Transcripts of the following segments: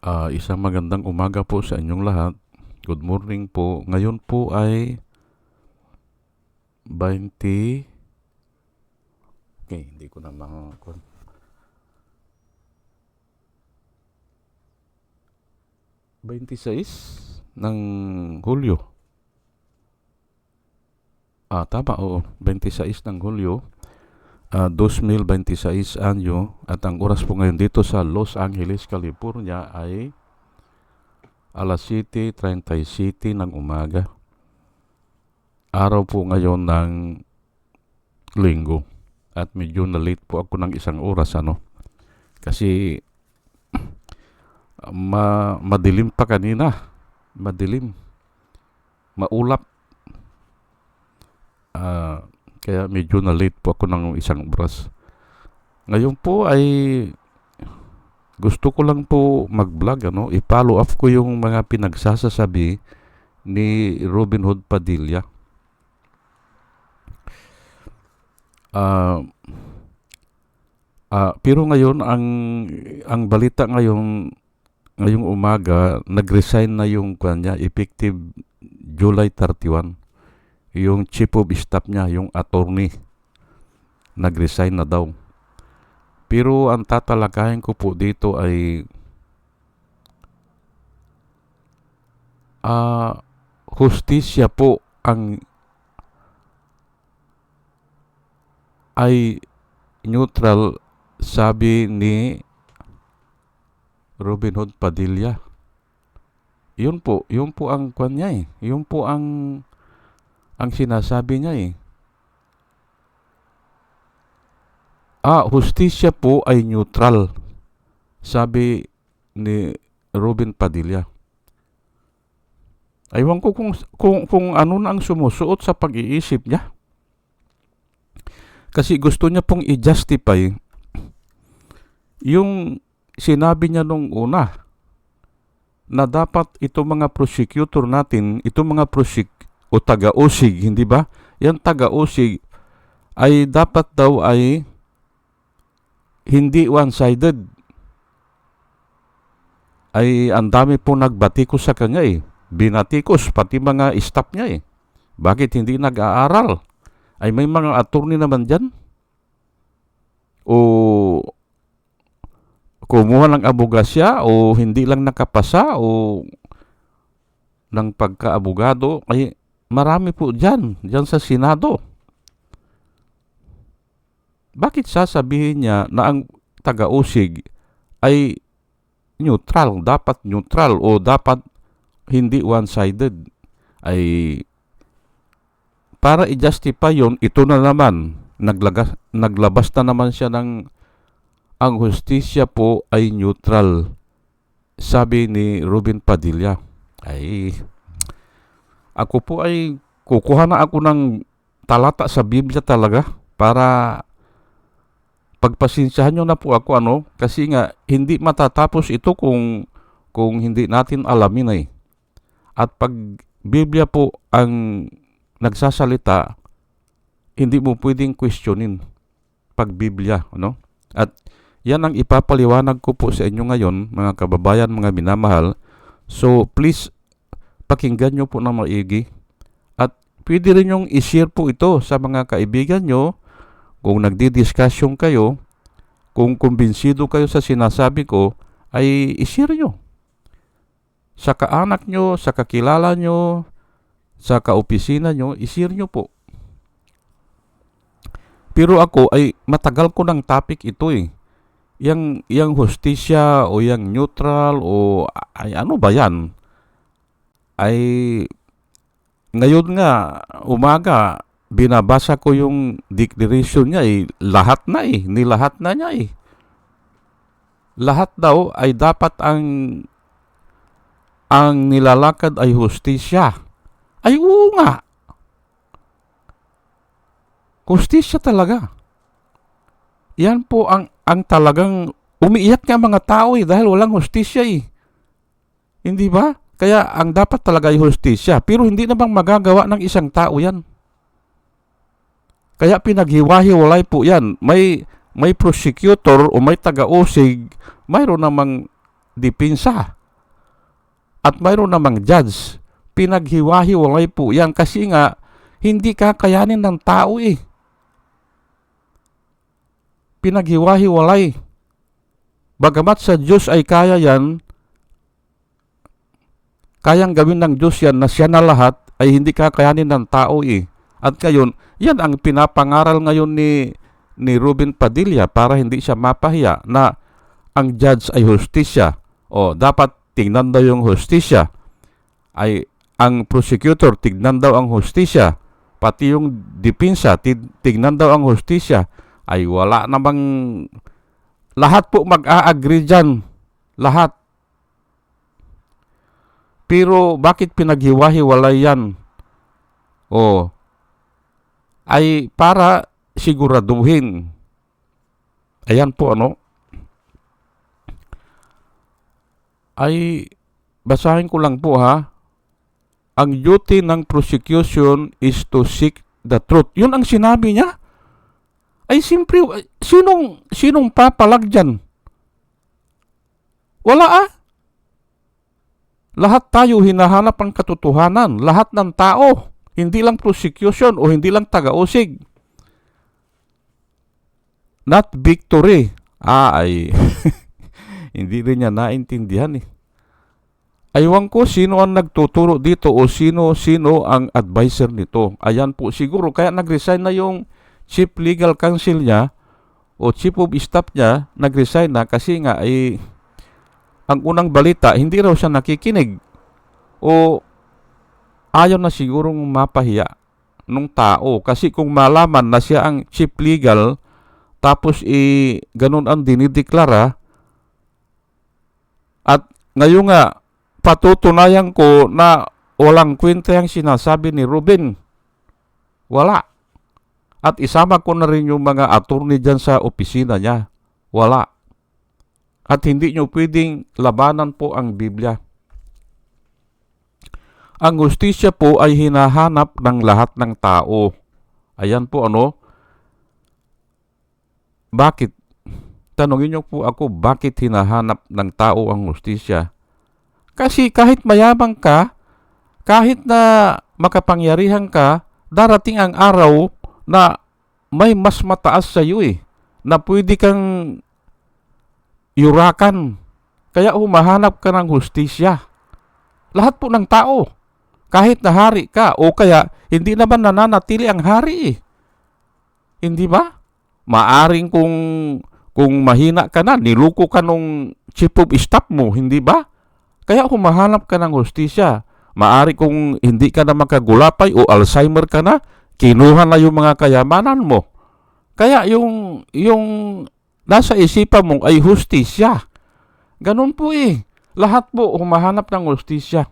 Isang magandang umaga po sa inyong lahat. Good morning po. Ngayon po ay 20... Okay, hindi ko na 26 ng Hulyo. Tama, oo. 26 ng Hulyo. 2026 anyo. At ang oras po ngayon dito sa Los Angeles, California ay alas 7:37 ng umaga. Araw po ngayon ng Linggo. At medyo na-late po ako ng isang oras, Kasi madilim pa kanina. Madilim. Maulap. Kaya medyo na-late po ako ng isang oras. Ngayon po ay gusto ko lang po mag-vlog, I-follow up ko yung mga pinagsasasabi ni Robin Hood Padilla. Pero ngayon ang balita ngayong umaga, nag-resign na yung kanya effective July 31. Yung chief of staff niya, yung attorney, nag-resign na daw. Pero ang tatalakayin ko po dito ay hustisya po ay neutral, sabi ni Robin Hood Padilla. Yun po ang kanya eh. Yun po ang sinasabi niya eh. Hustisya po ay neutral, sabi ni Robin Padilla. Aywan ko kung ano na ang sumusuot sa pag-iisip niya. Kasi gusto niya pong i-justify yung sinabi niya nung una na dapat itong mga prosecutor natin, itong mga o taga-usig, hindi ba? Yan taga-usig ay dapat daw ay hindi one-sided. Ay ang dami po nagbatikos sa kanya eh. Binatikos pati mga staff niya eh. Bakit hindi nag-aaral? Ay may mga attorney naman dyan. O kumuha ng abogasya o hindi lang nakapasa o ng pagka-abogado. Ay marami po dyan sa Senado. Bakit sasabihin niya na ang taga-usig ay neutral, dapat neutral o dapat hindi one-sided? Ay para i-justify yun, ito na naman, naglabas na naman siya ng ang hustisya po ay neutral, sabi ni Robin Padilla. Ay, ako po ay kukuha na ako ng talata sa Biblia talaga para pagpasensyahan nyo na po ako, kasi nga hindi matatapos ito kung hindi natin alamin eh. At pag Biblia po ang nagsasalita, hindi mo pwedeng questionin pag Biblia, At yan ang ipapaliwanag ko po sa inyo ngayon, mga kababayan, mga minamahal. So please, pakinggan nyo po na maigi. At pwede rin yung i-share po ito sa mga kaibigan nyo. Kung nagdi-discussion kayo, kung kumbinsido kayo sa sinasabi ko, ay i-share nyo. Sa kaanak nyo, sa kakilala nyo, sa kaopisina nyo, i-share nyo po. Pero ako ay matagal ko ng topic ito eh. Yang hustisya o yang neutral o ay ano ba yan? Ay ngayon nga umaga binabasa ko yung declaration niya eh. Lahat na eh. Nilahat na niya eh. Lahat daw ay dapat ang nilalakad ay hustisya. Ay oo nga. Hustisya talaga. Yan po ang talagang umiiyak nga mga tao eh dahil walang hustisya eh. Hindi ba? Kaya ang dapat talaga ay hustisya. Pero hindi namang magagawa ng isang tao yan. Kaya pinaghiwa-hiwalay po yan. May prosecutor o may taga-usig, mayroon namang dipinsa. At mayroon namang judge. Pinaghiwa-hiwalay po yan kasi nga hindi kakayanin ng tao eh. Pinaghiwa-hiwalay. Bagamat sa Diyos ay kaya yan, kayang gawin ng Diyos yan na siya na lahat, ay hindi kakayanin ng tao eh. At ngayon, yan ang pinapangaral ngayon ni Ruben Padilla para hindi siya mapahiya na ang judge ay hustisya. O dapat tingnan daw yung hustisya. Ay ang prosecutor, tignan daw ang hustisya. Pati yung dipinsa, tignan daw ang hustisya. Ay wala namang, lahat po mag-a-agree dyan. Lahat. Pero bakit pinaghiwa-hiwalay yan? O, ay para siguraduhin. Ayan po ay basahin ko lang po ha. Ang duty ng prosecution is to seek the truth. Yun ang sinabi niya. Ay simpre, sinong papalag dyan? Wala Lahat tayo hinahanap ang katotohanan. Lahat ng tao. Hindi lang prosecution o hindi lang taga-usig. Not victory. Ay hindi rin niya naintindihan eh. Aywan ko sino ang nagtuturo dito o sino ang advisor nito. Ayan po siguro kaya nag-resign na yung chief legal counsel niya o chief of staff niya, nag-resign na kasi nga ay ang unang balita hindi raw siya nakikinig o ayaw na sigurong mapahiya nung tao kasi kung malaman na siya ang chief legal tapos ganun ang dinideklara at ngayon nga patutunayan ko na walang kwenta yung sinasabi ni Ruben. Wala. At isama ko na rin yung mga attorney dyan sa opisina niya. Wala. At hindi nyo pwedeng labanan po ang Biblia. Ang hustisya po ay hinahanap ng lahat ng tao. Ayan po Bakit? Tanungin nyo po ako, bakit hinahanap ng tao ang hustisya? Kasi kahit mayabang ka, kahit na makapangyarihan ka, darating ang araw na may mas mataas sa iyo na pwede kang yurakan. Kaya humahanap ka ng hustisya. Lahat po ng tao, kahit na hari ka, o kaya hindi naman nananatili ang hari Hindi ba? Maaring kung mahina ka na, niluko ka nung chief of staff mo, hindi ba? Kaya humahanap ka ng hustisya. Maari kung hindi ka na makagulapay o Alzheimer ka na, kinuha na yung mga kayamanan mo. Kaya yung nasa isipan mo ay hustisya. Ganun po Lahat po humahanap ng hustisya.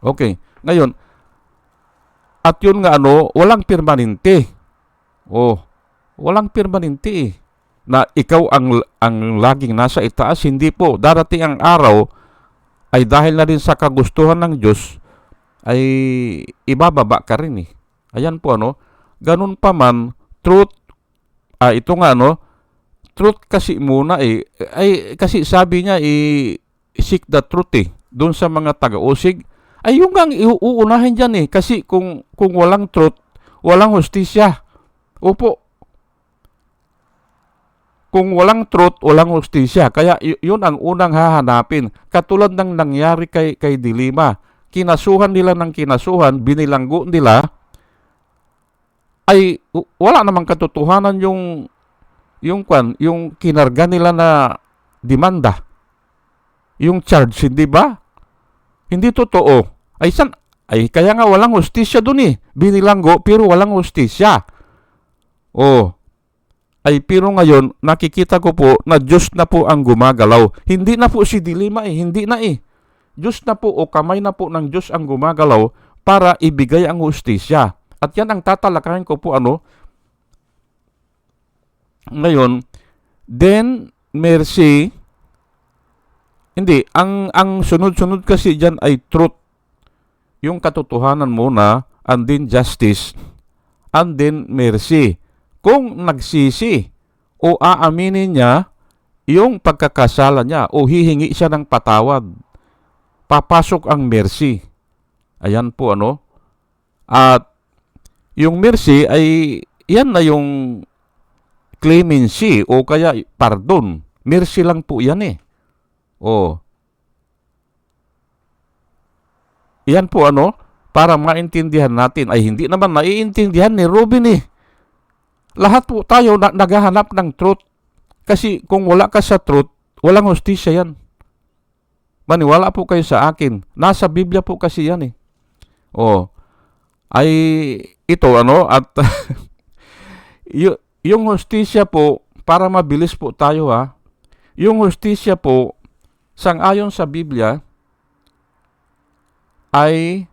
Okay. Ngayon, at yun nga walang permanente. Walang permanente na ikaw ang laging nasa itaas. Hindi po. Darating ang araw ay dahil na rin sa kagustuhan ng Diyos ay ibababa ka rin Ayan po ganun pa man, truth, ito nga truth kasi muna ay kasi sabi niya seek the truth doon sa mga taga-usig, ay yung ang iuunahin dyan kasi kung walang truth, walang hustisya. Opo. Kung walang truth, walang hustisya. Kaya yun ang unang hahanapin. Katulad ng nangyari kay Dilima. Kinasuhan nila ng kinasuhan, binilanggo nila, ay wala namang katotohanan yung kinarga nila na demanda. Yung charge, hindi ba? Hindi totoo. Ay kaya nga walang hustisya dun Binilanggo pero walang hustisya. Ay pero ngayon nakikita ko po na Diyos na po ang gumagalaw. Hindi na po si Dilima hindi na Diyos na po o kamay na po ng Diyos ang gumagalaw para ibigay ang hustisya. At yan ang tatalakayin ko po Ngayon, then mercy, hindi, ang sunod-sunod kasi dyan ay truth. Yung katotohanan muna, and then justice, and then mercy. Kung nagsisi o aaminin niya yung pagkakasala niya o hihingi siya ng patawad. Papasok ang mercy. Ayan po ano. At yung mercy ay yan na yung clemency o kaya pardon. Mercy lang po yan eh. O, yan po ano, para maintindihan natin. Ay hindi naman naiintindihan ni Ruben eh. Lahat po tayo naghahanap ng truth. Kasi kung wala ka sa truth, walang hustisya yan. Maniwala po kayo sa akin. Nasa Biblia po kasi yan eh. O, ay ito ano, at yung hustisya po, para mabilis po tayo ha, yung hustisya po, sang-ayon sa Biblia, ay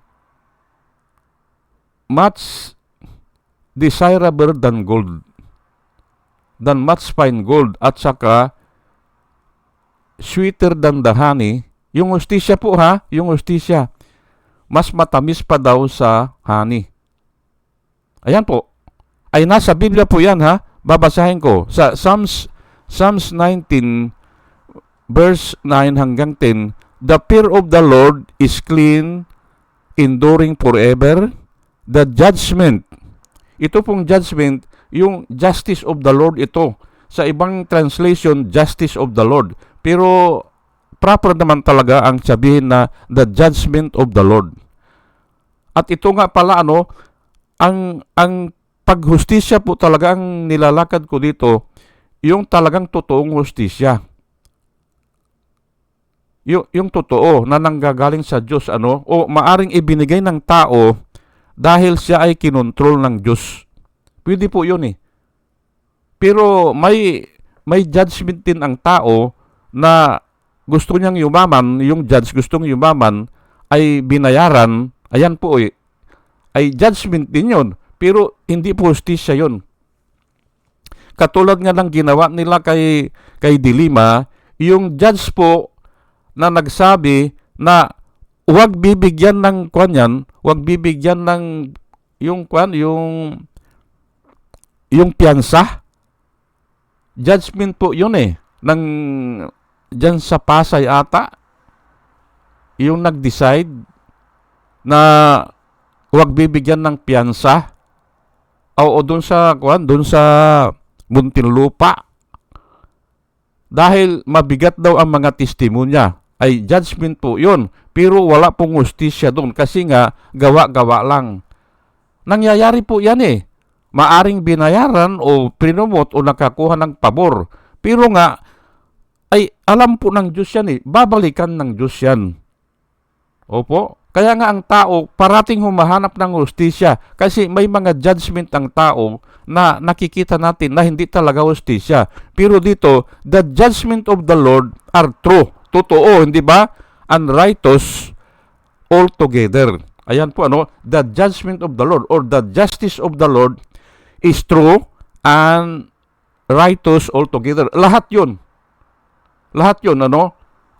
much desirable than gold, than much fine gold, at saka sweeter than the honey. Yung hustisya po ha, yung hustisya, mas matamis pa daw sa honey. Ayan po. Ay nasa Biblia po yan ha. Babasahin ko. Sa Psalms 19, verse 9 hanggang 10, the fear of the Lord is clean, enduring forever. The judgment, ito pong judgment, yung justice of the Lord ito. Sa ibang translation, justice of the Lord. Pero proper naman talaga ang sabihin na the judgment of the Lord. At ito nga pala ano, ang paghustisya po talaga ang nilalakad ko dito, yung talagang totoong hustisya. Yung totoo na nanggagaling sa Diyos ano, o maaring ibinigay ng tao dahil siya ay kinontrol ng Diyos. Pwede po yun eh. Pero may judgment din ang tao na gusto niyang yumaman, yung judge gustong yumaman, ay binayaran, ayan po eh, ay judgment din yun. Pero hindi po hustisya yun. Katulad nga ng ginawa nila kay Dilima, yung judge po na nagsabi na huwag bibigyan ng kwan, huwag bibigyan ng yung piyansa. Judgment po yun eh. Diyan sa Pasay ata, yung nag-decide na huwag bibigyan ng piyansa. O doon sa Muntinlupa. Dahil mabigat daw ang mga testimonya. Ay judgment po yun. Pero wala pong hustisya doon kasi nga gawa-gawa lang. Nangyayari po yan eh. Maaring binayaran o prinumot o nakakuha ng pabor. Pero nga, ay alam po ng Diyos yan eh. Babalikan ng Diyos yan. Opo. Kaya nga ang tao parating humahanap ng hustisya kasi may mga judgment ang tao na nakikita natin na hindi talaga hustisya. Pero dito, the judgment of the Lord are true. Totoo, hindi ba? And righteous altogether. Ayan po ano, the judgment of the Lord or the justice of the Lord is true and righteous altogether. Lahat yun. Lahat yun, ano?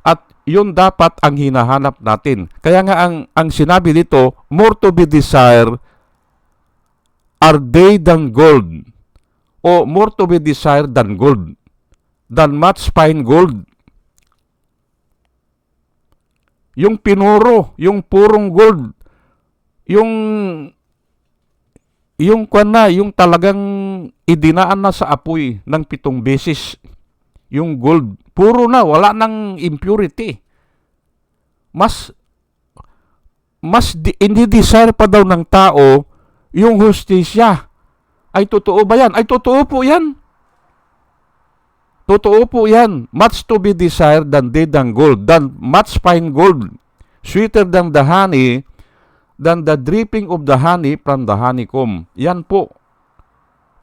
At yun dapat ang hinahanap natin. Kaya nga ang sinabi dito, more to be desired are they than gold. O more to be desired than gold. Than much fine gold. Yung pinuro, yung purong gold. Yung talagang idinaan na sa apoy ng 7 beses. Yung gold, puro na, wala nang impurity. Hindi-desire pa daw ng tao yung hustisya. Ay totoo ba yan? Ay totoo po yan. Totoo po yan. Much to be desired than gold, than much fine gold, sweeter than the honey, than the dripping of the honey from the honeycomb. Yan po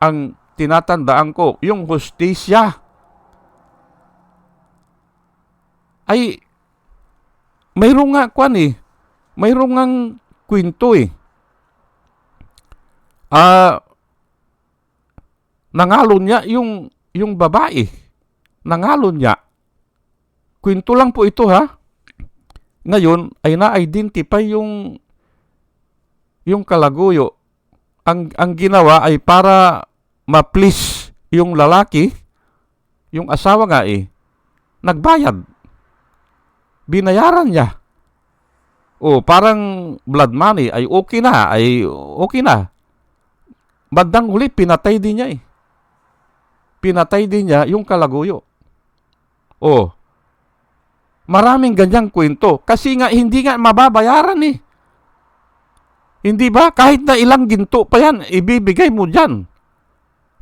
ang tinatandaan ko, yung hustisya. Ay, mayroong nga mayroong ngang kwento eh. Nangalo niya yung babae. Nangalo niya. Kwento lang po ito ha. Ngayon ay na-identify yung kalaguyo. Ang ginawa ay para ma-please yung lalaki, yung asawa nga eh. nagbayad. Binayaran niya. Parang blood money ay okay na. Bandang huli, pinatay din niya eh. Pinatay din niya yung kalaguyo. Maraming ganyang kwento. Kasi nga, hindi nga mababayaran eh. Hindi ba? Kahit na ilang ginto pa yan, ibibigay mo dyan.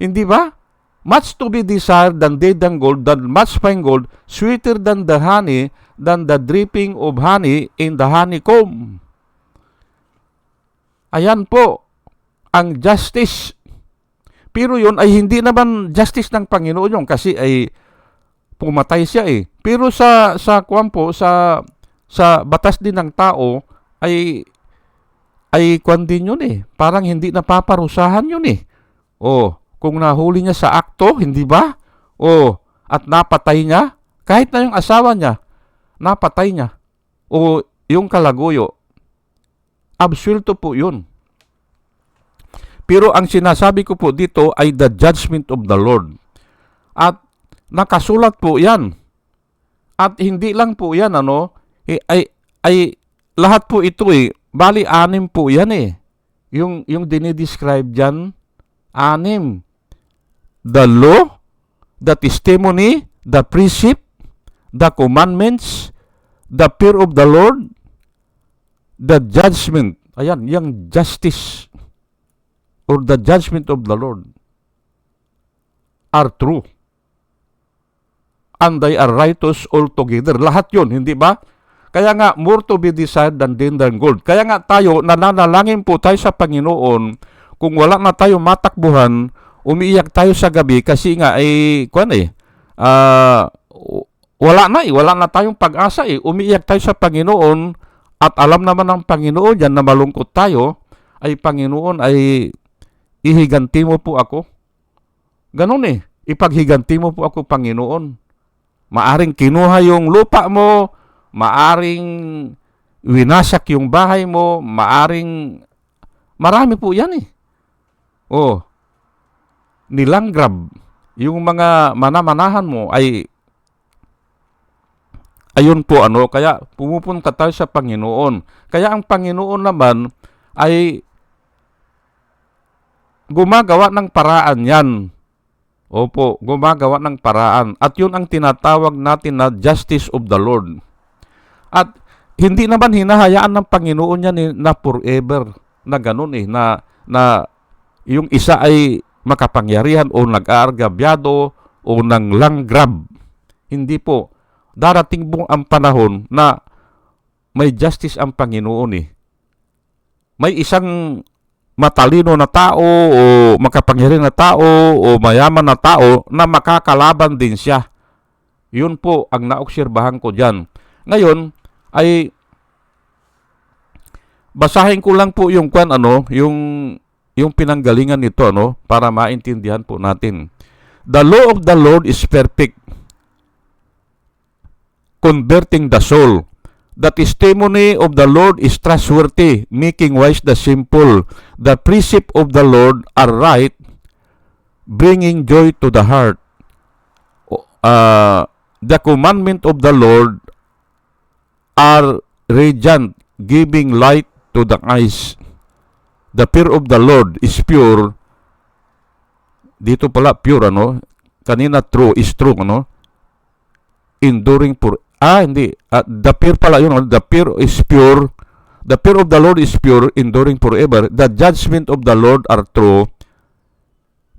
Hindi ba? Much to be desired than dead and gold, than much fine gold, sweeter than the honey, than the dripping of honey in the honeycomb. Ayan po ang justice. Pero yun ay hindi naman justice ng Panginoon yun kasi ay pumatay siya eh. Pero sa batas din ng tao ay kwan din yun eh. Parang hindi napaparusahan yun eh. Kung nahuli niya sa akto, hindi ba? At napatay niya, kahit na yung asawa niya, napatay niya. Yung kalaguyo, absuelto po yun. Pero ang sinasabi ko po dito ay the judgment of the Lord. At nakasulat po yan. At hindi lang po yan, ay lahat po ito eh, bali 6 po yan eh. Yung dinidescribe dyan, 6. The law, the testimony, the precept, the commandments, the fear of the Lord, the judgment. Ayan, yung justice or the judgment of the Lord are true. And they are righteous altogether. Lahat yun, hindi ba? Kaya nga, more to be desired than din than gold. Kaya nga tayo, nananalangin po tayo sa Panginoon, kung wala na tayo matakbuhan, umiiyak tayo sa gabi kasi nga wala na tayong pag-asa eh. Umiiyak tayo sa Panginoon at alam naman ng Panginoon yan na malungkot tayo, ay Panginoon ay ihiganti mo po ako. Ganun eh. Ipaghiganti mo po ako, Panginoon. Maaring kinuha yung lupa mo, maaring winasak yung bahay mo, marami po yan eh. Nilanggrab yung mga manamanahan mo ay ayun po kaya pumupunta tayo sa Panginoon. Kaya ang Panginoon naman ay gumagawa ng paraan yan. Gumagawa ng paraan. At yun ang tinatawag natin na justice of the Lord. At hindi naman hinahayaan ng Panginoon yan na forever na ganun eh, na yung isa ay makapangyarihan o nag-aargabyado o nang langgrab. Hindi po. Darating po ang panahon na may justice ang Panginoon eh. May isang matalino na tao o makapangyarihan na tao o mayaman na tao na makakalaban din siya. Yun po ang naobserbahan ko dyan. Ngayon ay basahin ko lang po yung yung pinanggalingan nito para maintindihan po natin. The law of the Lord is perfect, converting the soul. The testimony of the Lord is trustworthy, making wise the simple. The precept of the Lord are right, bringing joy to the heart. The commandment of the Lord are radiant, giving light to the eyes. The fear of the Lord is pure. Dito pala pure kanina true is true enduring for hindi the fear pala yun the fear is pure. The fear of the Lord is pure, enduring forever. The judgment of the Lord are true,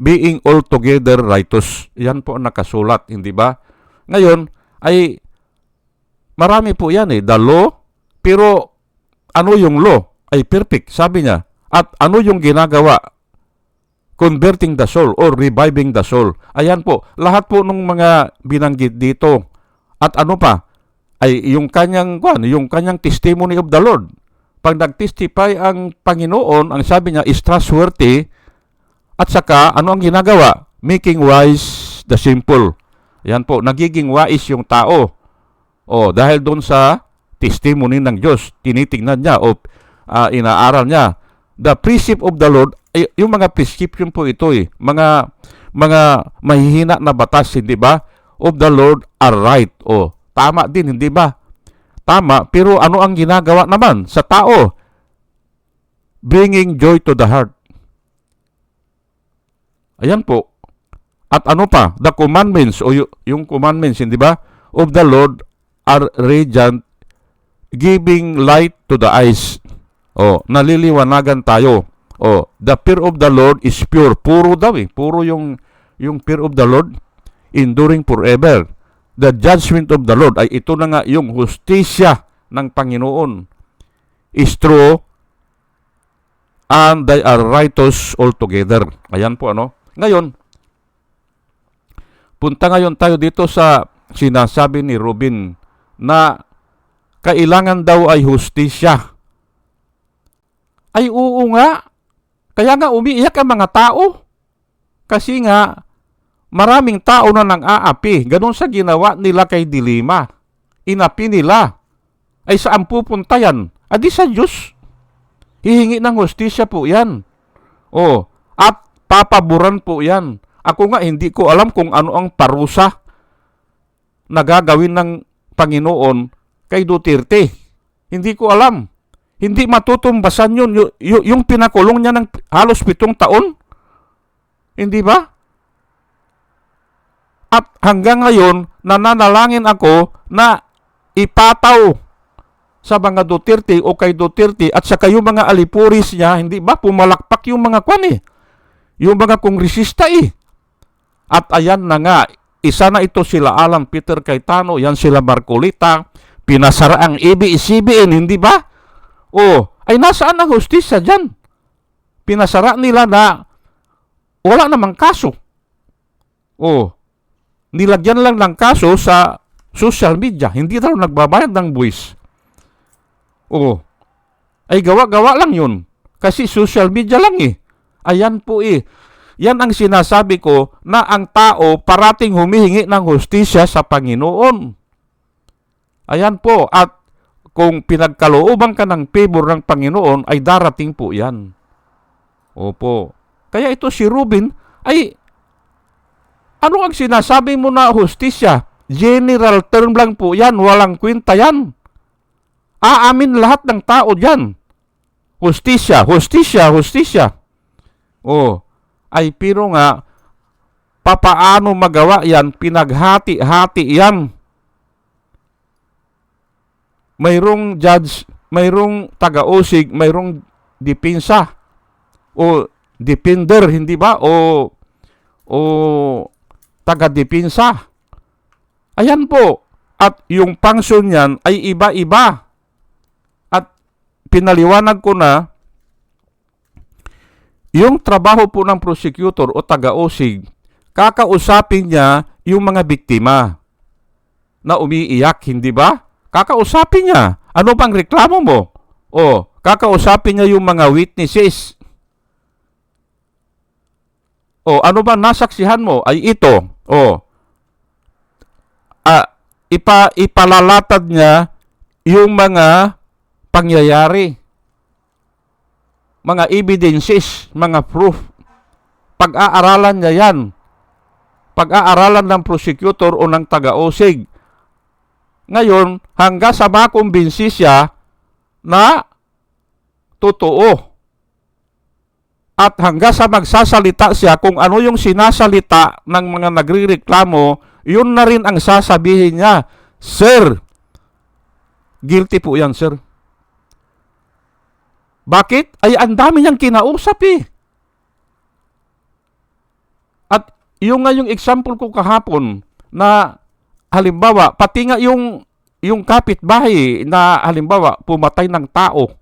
being altogether righteous. Yan po ang nakasulat, hindi ba? Ngayon ay marami po yan the law, pero yung law ay perfect, sabi niya. At ano yung ginagawa? Converting the soul or reviving the soul. Ayan po, lahat po ng mga binanggit dito. At ano pa? Ay yung kanyang testimony of the Lord. Pag nag-testify ang Panginoon, ang sabi niya is trustworthy. At saka, ano ang ginagawa? Making wise the simple. Ayan po, nagiging wise yung tao. Dahil doon sa testimony ng Diyos, tinitingnan niya o inaaral niya. The precept of the Lord, yung mga prescription po ito mga mahihina na batas, hindi ba? of the Lord are right. O, tama din, hindi ba? Tama, pero ano ang ginagawa naman sa tao? Bringing joy to the heart. Ayan po. At ano pa? The commandments, o yung commandments, hindi ba? Of the Lord are radiant, giving light to the eyes. O, naliliwanagan tayo. O, the fear of the Lord is pure. Puro daw eh. Puro yung fear of the Lord, enduring forever. The judgment of the Lord, ay ito na nga yung hustisya ng Panginoon, is true, and they are righteous altogether. Ayan po ano. Ngayon, punta ngayon tayo dito sa sinasabi ni Ruben na kailangan daw ay hustisya. Ay oo nga. Kaya nga umiiyak ang mga tao. Kasi nga, maraming tao na nang aapi. Ganon sa ginawa nila kay Dilima. Inapi nila. Ay saan pupunta yan? Adi sa Diyos. Hihingi ng hustisya po yan. O, at papaboran po yan. Ako nga hindi ko alam kung ano ang parusa na gagawin ng Panginoon kay Duterte. Hindi ko alam. Hindi matutumbasan yun. Yung pinakulong niya ng halos 7 taon. Hindi ba? At hanggang ngayon, nananalangin ako na ipataw sa mga Duterte o kay Duterte at saka yung mga alipuris niya, hindi ba? Pumalakpak yung mga yung mga kongresista eh. At ayan na nga, isa na ito sila Alan Peter Cayetano, yan sila Marcolita, pinasara ang ABS-CBN, hindi ba? O, ay nasaan ang hustisya dyan? Pinasara nila na wala namang kaso. O, nilagyan lang ng kaso sa social media. Hindi daw nagbabayad ng buwis. O, ay gawa-gawa lang yun. Kasi social media lang eh. Ayan po eh. Yan ang sinasabi ko na ang tao parating humihingi ng hustisya sa Panginoon. Ayan po. At kung pinagkalooban ka ng favor ng Panginoon, ay darating po yan. Opo. Kaya ito si Ruben, ay ano ang sinasabi mo na hustisya? General term lang po yan, walang kwenta yan. Aamin lahat ng tao dyan. Hustisya, hustisya, hustisya. O, ay pero nga, papaano magawa yan? Pinaghati-hati yan. Mayroong judge, mayroong taga-usig, mayroong dipinsa o defender, hindi ba? O taga-dipinsa. Ayan po. At yung function niyan ay iba-iba. At pinaliwanag ko na yung trabaho po ng prosecutor o taga-usig, kakausapin niya yung mga biktima na umiiyak, hindi ba? Kakausapin niya. Ano bang reklamo mo? O, kakausapin niya yung mga witnesses. O, ano ba nasaksihan mo? Ay ito. O, ipalalatad niya yung mga pangyayari. Mga evidences, mga proof. Pag-aaralan niya yan. Pag-aaralan ng prosecutor o ng taga-usig. Ngayon, hanggang sa makumbinsi siya na totoo. At hanggang sa magsasalita siya kung ano yung sinasalita ng mga nagrireklamo, yun na rin ang sasabihin niya. Sir, guilty po yan, sir. Bakit? Ay, ang dami niyang kinausap eh. At yung nga yung example ko kahapon na halimbawa, pati nga yung kapitbahay na halimbawa pumatay ng tao.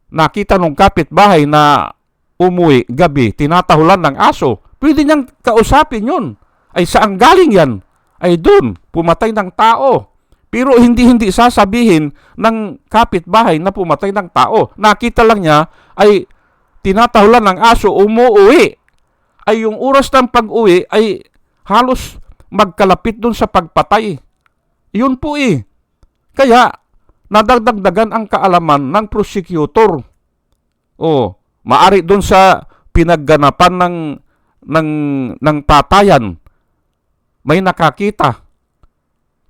Nakita nung kapitbahay na umuwi gabi, tinatahulan ng aso. Pwede niyang kausapin yun. Ay saan galing yan? Ay doon, pumatay ng tao. Pero hindi sasabihin ng kapitbahay na pumatay ng tao. Nakita lang niya ay tinatahulan ng aso, umuwi. Ay yung oras ng pag-uwi ay halos magkalapit dun sa pagpatay. Yun po eh. Kaya, nadagdagdagan ang kaalaman ng prosecutor. O, maari dun sa pinagganapan ng patayan. may nakakita.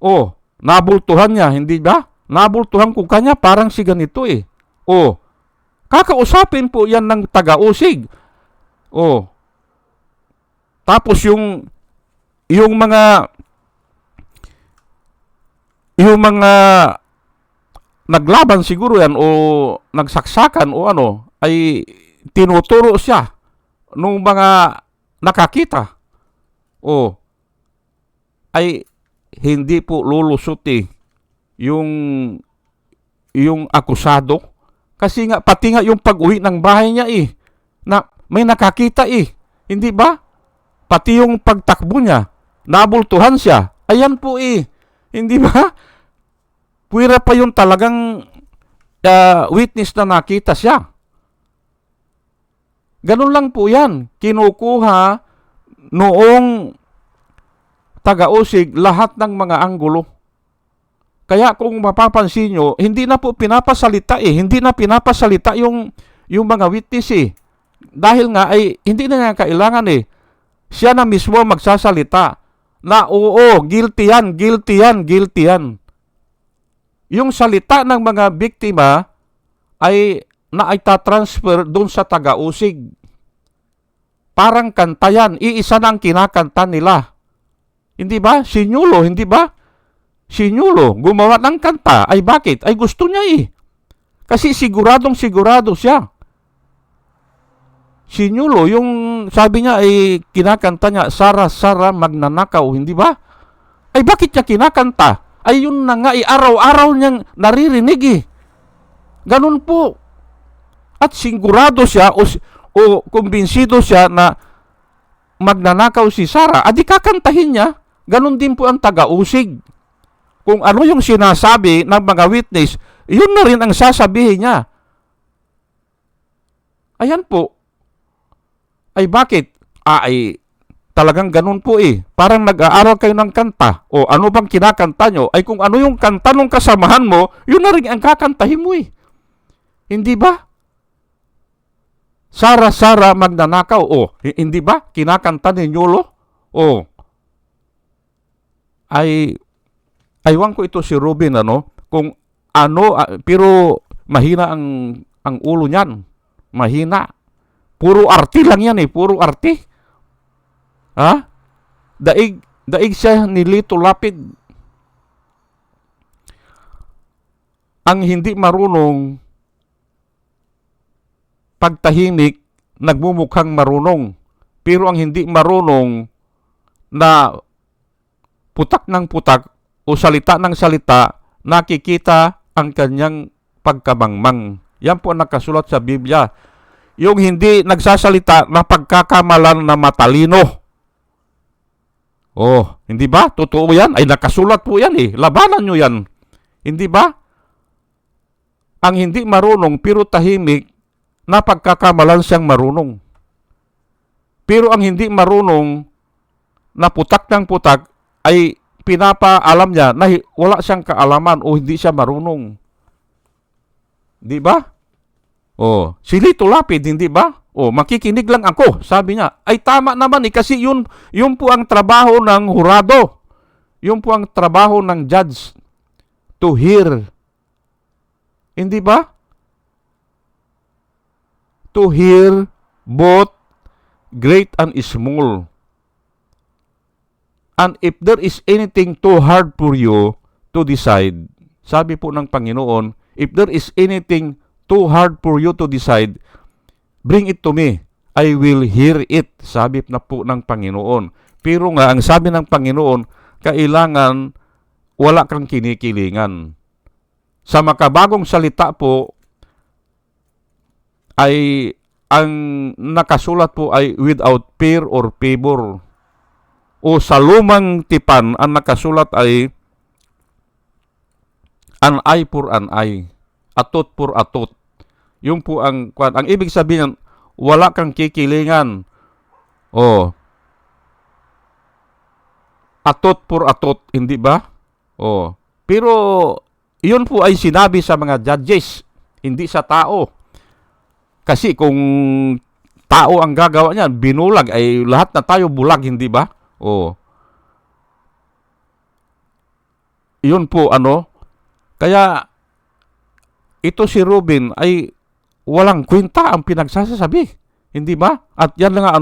O, nabultuhan niya, hindi ba? Nabultuhan ko kanya, parang si ganito eh. O, kakausapin po yan ng taga-usig. O, tapos yung mga naglaban siguro yan o nagsaksakan o ano, ay tinuturo siya nung mga nakakita. O, ay hindi po lulusuti yung akusado. Kasi nga, pati nga yung pag-uwi ng bahay niya na may nakakita Hindi ba? Pati yung pagtakbo niya, nabultuhan siya. Ayan po Hindi ba? Puwira pa yung talagang witness na nakita siya. Ganun lang po yan. Kinukuha noong taga-usig lahat ng mga anggulo. Kaya kung mapapansin nyo, hindi na po pinapasalita Hindi na pinapasalita yung mga witness Dahil nga ay hindi na nga kailangan Siya na mismo magsasalita na oo, guilty yan, guilty yan, guilty yan. Yung salita ng mga biktima ay naitatransfer doon sa taga-usig. Parang kanta yan. Iisa na ang kinakanta nila. Hindi ba? Sinulo, hindi ba? Sinulo, gumawa ng kanta. Ay bakit? Ay gusto niya Kasi siguradong sigurado siya. Sinulo, yung sabi niya ay kinakanta niya, Sara, Sara, magnanakaw, hindi ba? Ay bakit niya kinakanta? Ay yun na nga, araw-araw niyang naririnig Ganun po. At sigurado siya o kumbinsido siya na magnanakaw si Sara. Adi kakantahin niya. Ganun din po ang taga-usig. Kung ano yung sinasabi ng mga witness, yun na rin ang sasabihin niya. Ayan po. Ay bakit? Ay talagang ganun po Parang nag-aaral kayo ng kanta. O ano bang kinakanta nyo? Ay kung ano yung kanta ng kasamahan mo, yun na rin ang kakantahin mo Hindi ba? Sara, Sara, magnanakaw. O, hindi ba? Kinakanta ni Nyolo? O, aywan ko ito si Ruben, kung ano, pero mahina ang ulo niyan. Mahina. Puro arti lang yan puro arti. Ha? Daig siya ni Lito Lapid. Ang hindi marunong pagtahimik, nagmumukhang marunong. Pero ang hindi marunong na putak ng putak o salita ng salita, nakikita ang kanyang pagkabangmang. Yan po ang nakasulat sa Biblia. Yung hindi nagsasalita na pagkakamalan na matalino. Oh, hindi ba? Totoo yan? Ay nakasulat po yan Labanan nyo yan. Hindi ba? Ang hindi marunong pero tahimik, na pagkakamalan siyang marunong. Pero ang hindi marunong na putak ng putak ay pinapaalam niya na wala siyang kaalaman o hindi siya marunong. Di ba? O, si Lito Lapid, hindi ba? O, makikinig lang ako, sabi niya. Ay tama naman kasi yun po ang trabaho ng hurado. Yun po ang trabaho ng judge. To hear. Hindi ba? To hear both great and small. And if there is anything too hard for you to decide, sabi po ng Panginoon, if there is anything too hard for you to decide, bring it to me. I will hear it. Sabi na po ng Panginoon. Pero nga, ang sabi ng Panginoon, kailangan wala kang kinikilingan. Sa makabagong salita po, ay ang nakasulat po ay without fear or favor. O sa lumang tipan, ang nakasulat ay an eye for an eye, atot for atot. Yung po ang ibig sabihin, wala kang kikilingan. O, atot for atot, hindi ba? O, pero yun po ay sinabi sa mga judges, hindi sa tao. Kasi kung tao ang gagawa niyan, binulag, ay lahat na tayo bulag, hindi ba? O, yun po kaya ito si Ruben ay walang kwenta ang pinagsasasabi. Hindi ba? At yan nga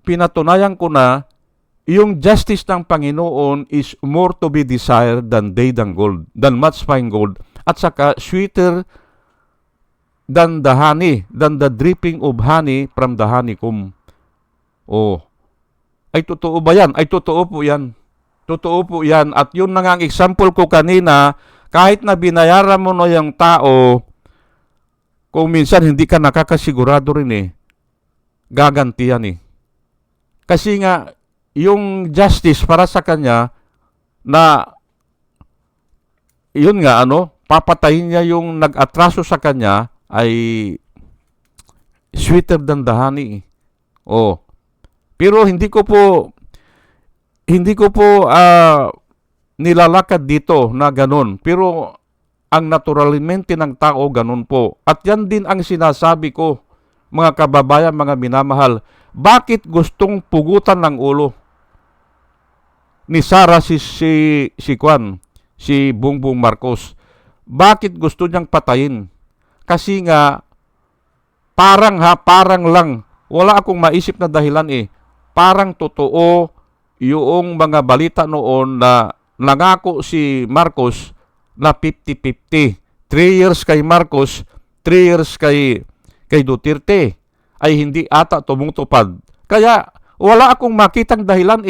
pinatunayan ko na yung justice ng Panginoon is more to be desired than much fine gold, at saka sweeter than the dripping of honey from the honeycomb. Oh, ay totoo ba yan? Ay totoo po yan. Totoo po yan. At yun na nga ang example ko kanina, kahit na binayaran mo na yung tao, kung minsan hindi ka nakakasigurado rin gaganti yan Kasi nga, yung justice para sa kanya na yun nga papatayin niya yung nag-atraso sa kanya ay sweeter than the honey. Pero hindi ko po nilalakad dito na ganun. Pero ang naturalmente ng tao ganun po. At yan din ang sinasabi ko, mga kababayan, mga minamahal. Bakit gustong pugutan ng ulo ni Sara si Bongbong Marcos? Bakit gusto niyang patayin? Kasi nga parang lang, wala akong maisip na dahilan Parang totoo yung mga balita noon na nangako si Marcos na 50-50. 3 years kay Marcos, 3 years kay Duterte. Ay hindi ata tumutupad. Kaya wala akong makitang dahilan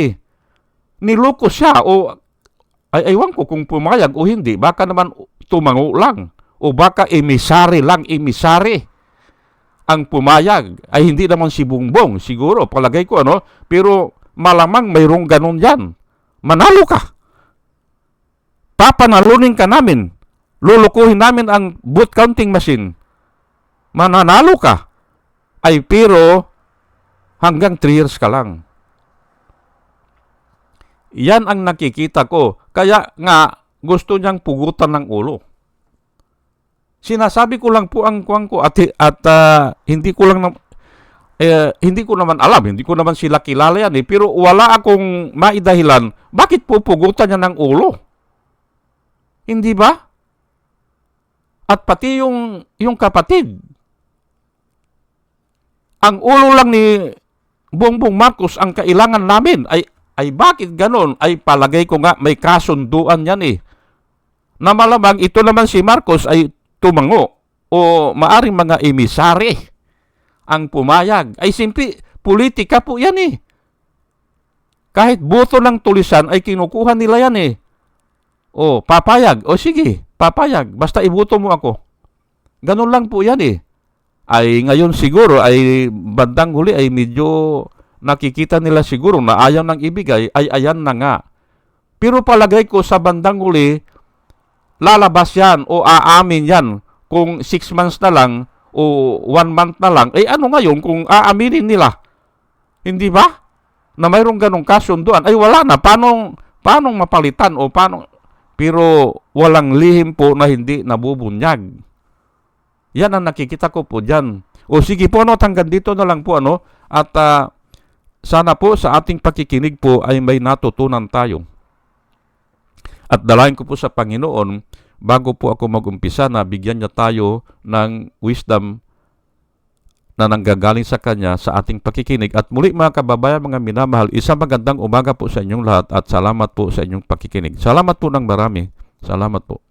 Niloko siya o ay ewan ko kung pumayag o hindi. Baka naman tumango lang. O baka emisary ang pumayag. Ay hindi naman si Bongbong. Siguro, palagay ko Pero malamang mayroong ganun yan. Manalo ka. Papanalunin ka namin. Lulukuhin namin ang vote counting machine. Mananalo ka. Ay pero hanggang 3 years ka lang. Yan ang nakikita ko. Kaya nga gusto niyang pugutan ng ulo. Sinasabi ko lang po ang kuwang ko at hindi ko naman alam, hindi ko naman sila kilala yan pero wala akong maidahilan bakit pupugutan niya ng ulo. Hindi ba? At pati yung kapatid. Ang ulo lang ni Bongbong Marcos ang kailangan namin ay bakit ganon? Ay palagay ko nga may kasunduan yan Na malamang ito naman si Marcos ay tumango o maaring mga emisary ang pumayag. Ay simple, politika po yan Kahit boto ng tulisan ay kinukuha nila yan papayag. O sige, papayag. Basta iboto mo ako. Ganun lang po yan Ay ngayon siguro ay bandang huli ay medyo nakikita nila siguro na ayaw nang ibigay ay ayan na nga. Pero palagay ko sa bandang huli lalabas yan o aamin yan kung 6 months na lang o 1 month na lang. Ano ngayon kung aaminin nila? Hindi ba? Na mayroong ganong kasunduan. Ay wala na. Paano mapalitan o paano? Pero walang lihim po na hindi nabubunyag. Yan ang nakikita ko po dyan. O sige po hanggang dito na lang po At sana po sa ating pakikinig po ay may natutunan tayo. At dalayan ko po sa Panginoon bago po ako mag-umpisa na bigyan niya tayo ng wisdom na nanggagaling sa Kanya sa ating pakikinig. At muli mga kababayan, mga minamahal, isang magandang umaga po sa inyong lahat at salamat po sa inyong pakikinig. Salamat po ng marami. Salamat po.